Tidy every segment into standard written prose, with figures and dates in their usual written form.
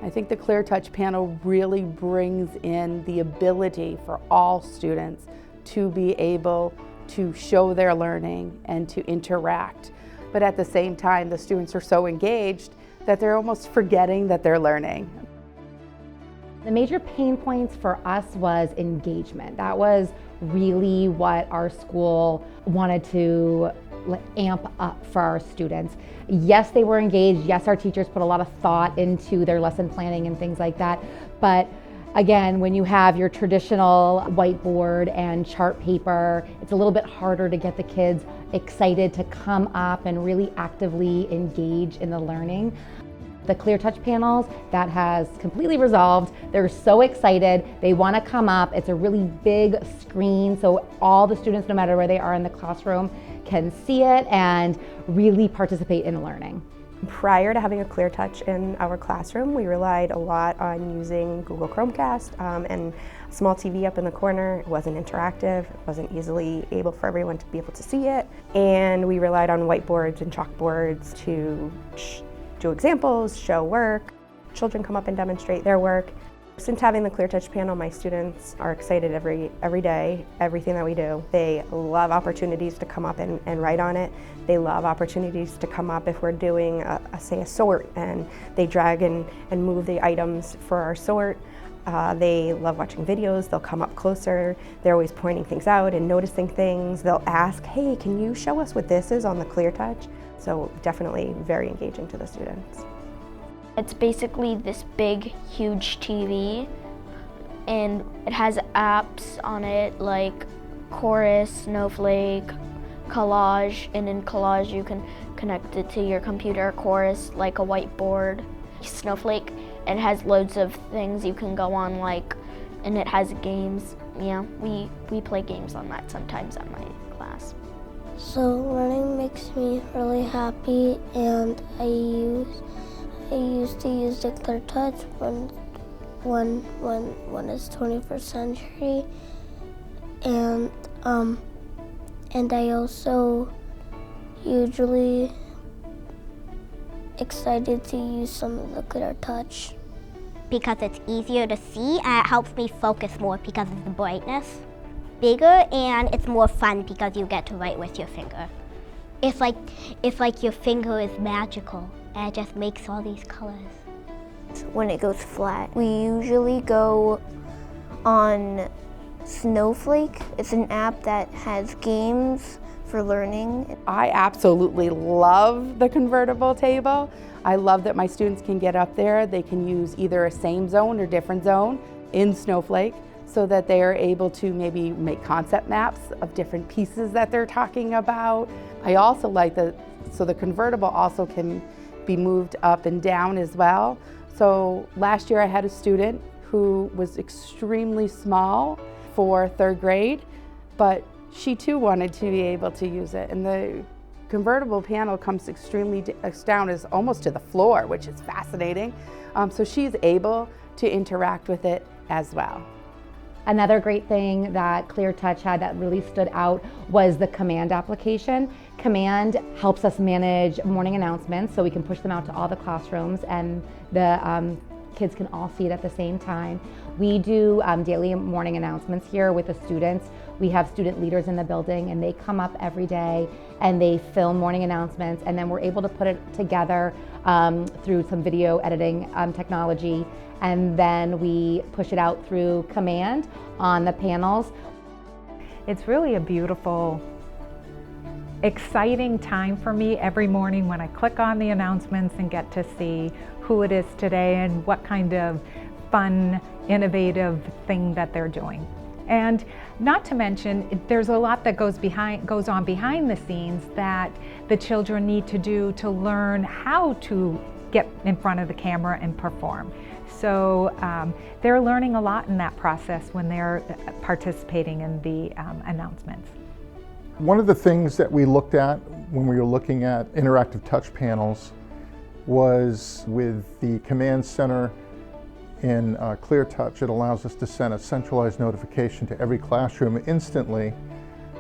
I think the Clear Touch panel really brings in the ability for all students to be able to show their learning and to interact. But at the same time, the students are so engaged that they're almost forgetting that they're learning. The major pain points for us was engagement. That was really what our school wanted to amp up for our students. Yes, they were engaged. Yes, our teachers put a lot of thought into their lesson planning and things like that. But again, when you have your traditional whiteboard and chart paper, it's a little bit harder to get the kids excited to come up and really actively engage in the learning. The Clear Touch panels, that has completely resolved. They're so excited. They want to come up. It's a really big screen, so all the students, no matter where they are in the classroom, can see it and really participate in learning. Prior to having a Clear Touch in our classroom, we relied a lot on using Google Chromecast and a small TV up in the corner. It wasn't interactive, it wasn't easily able for everyone to be able to see it. And we relied on whiteboards and chalkboards to do examples, show work. Children come up and demonstrate their work. Since having the Clear Touch panel, my students are excited every day, everything that we do. They love opportunities to come up and write on it. They love opportunities to come up if we're doing, say, a sort, and they drag and move the items for our sort. They love watching videos. They'll come up closer. They're always pointing things out and noticing things. They'll ask, hey, can you show us what this is on the Clear Touch? So definitely very engaging to the students. It's basically this big, huge TV, and it has apps on it like Chorus, Snowflake, Collage, and in Collage you can connect it to your computer. Chorus, like a whiteboard. Snowflake, it has loads of things you can go on, and it has games. Yeah, we play games on that sometimes at my class. So learning makes me really happy, and I used to use the Clear Touch when it's 21st century, and I also usually excited to use some of the Clear Touch. Because it's easier to see and it helps me focus more because of the brightness. Bigger, and it's more fun because you get to write with your finger. It's like your finger is magical and it just makes all these colors. When it goes flat, we usually go on Snowflake. It's an app that has games for learning. I absolutely love the convertible table. I love that my students can get up there. They can use either a same zone or different zone in Snowflake, so that they are able to maybe make concept maps of different pieces that they're talking about. I also like the convertible also can be moved up and down as well. So last year I had a student who was extremely small for 3rd grade, but she too wanted to be able to use it. And the convertible panel comes extremely down as almost to the floor, which is fascinating. So she's able to interact with it as well. Another great thing that Clear Touch had that really stood out was the Command application. Command helps us manage morning announcements, so we can push them out to all the classrooms and the kids can all see it at the same time. We do daily morning announcements here with the students. We have student leaders in the building and they come up every day and they film morning announcements, and then we're able to put it together through some video editing technology, and then we push it out through Command on the panels. It's really a beautiful, exciting time for me every morning when I click on the announcements and get to see who it is today and what kind of fun, innovative thing that they're doing. And not to mention, there's a lot that goes on behind the scenes that the children need to do to learn how to get in front of the camera and perform. So they're learning a lot in that process when they're participating in the announcements. One of the things that we looked at when we were looking at interactive touch panels was with the Command Center in Clear Touch. It allows us to send a centralized notification to every classroom instantly.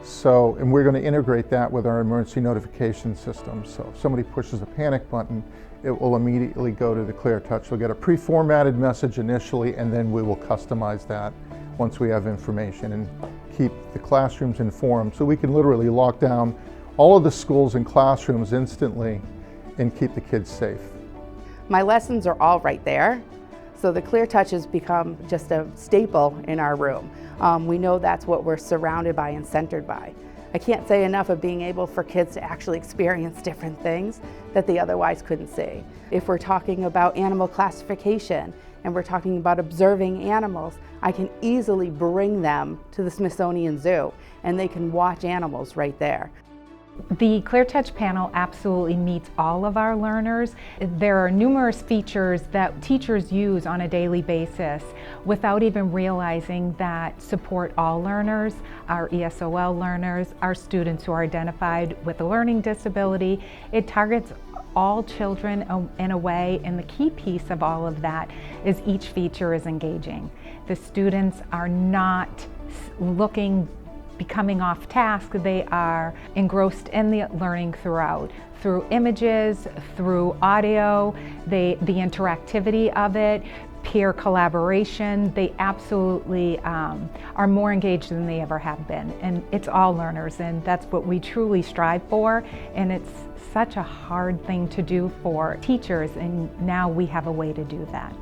So, and we're going to integrate that with our emergency notification system. So if somebody pushes a panic button, it will immediately go to the ClearTouch. They'll get a pre-formatted message initially, and then we will customize that once we have information and keep the classrooms informed. So we can literally lock down all of the schools and classrooms instantly and keep the kids safe. My lessons are all right there. So the ClearTouch has become just a staple in our room. We know that's what we're surrounded by and centered by. I can't say enough of being able for kids to actually experience different things that they otherwise couldn't see. If we're talking about animal classification and we're talking about observing animals, I can easily bring them to the Smithsonian Zoo and they can watch animals right there. The ClearTouch panel absolutely meets all of our learners. There are numerous features that teachers use on a daily basis without even realizing that support all learners, our ESOL learners, our students who are identified with a learning disability. It targets all children in a way, and the key piece of all of that is each feature is engaging. The students are not becoming off task, they are engrossed in the learning throughout, through images, through audio, the interactivity of it, peer collaboration. They absolutely are more engaged than they ever have been, and it's all learners, and that's what we truly strive for, and it's such a hard thing to do for teachers, and now we have a way to do that.